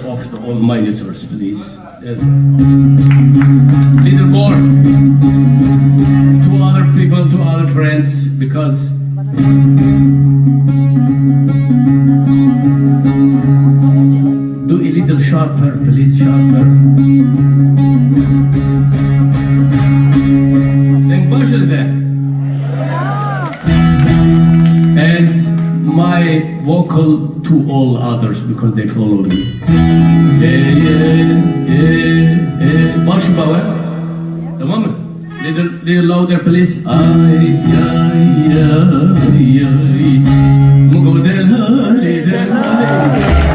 off all monitors, please. Little more to other people, to other friends, because do a little sharper, please, sharper. Then push it back. And my vocal to all others because they follow me. Baş baba. Tamam mı? Little louder please. Ay ay ay ay. Mugo delale delale.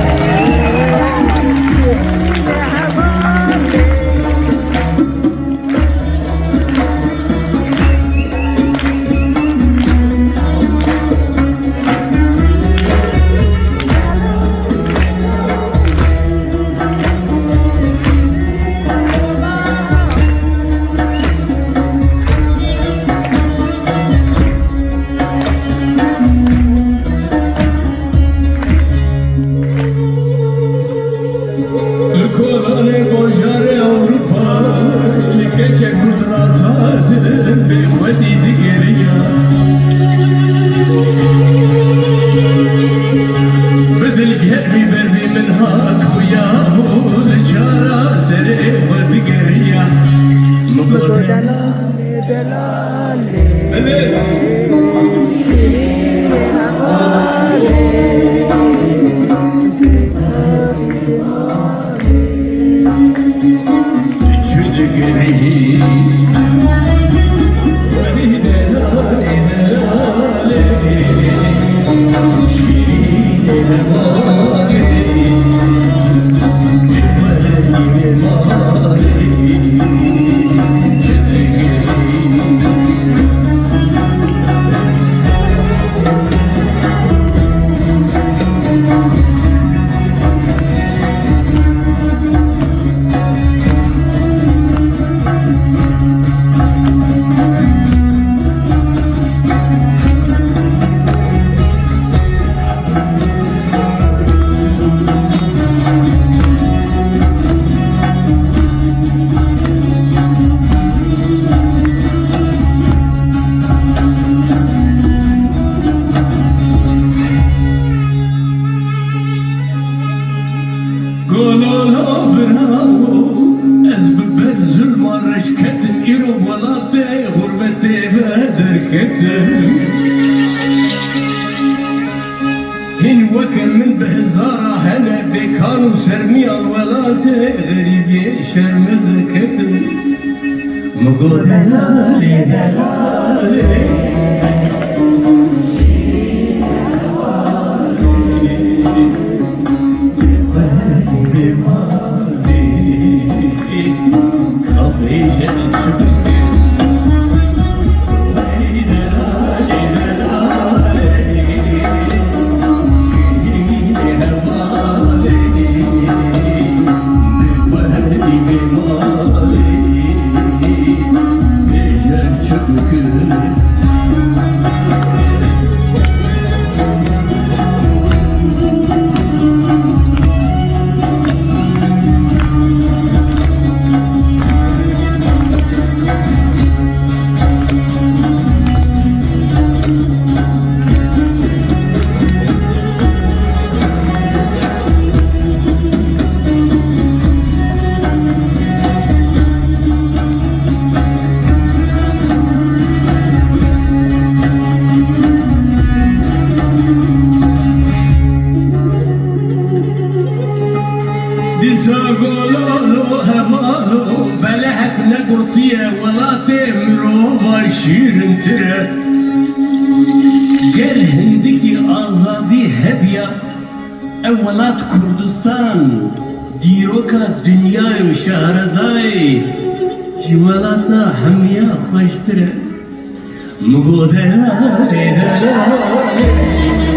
هن وكن من بهزارة هلا بكانوا سرمي الولات غريب شرمز كتب مقول دلالي دلالي Gel hindiki azadi hebya evvelat Kurdistan diroka dünyayı şehrazay civalata hamiya hoştire mugo delale delale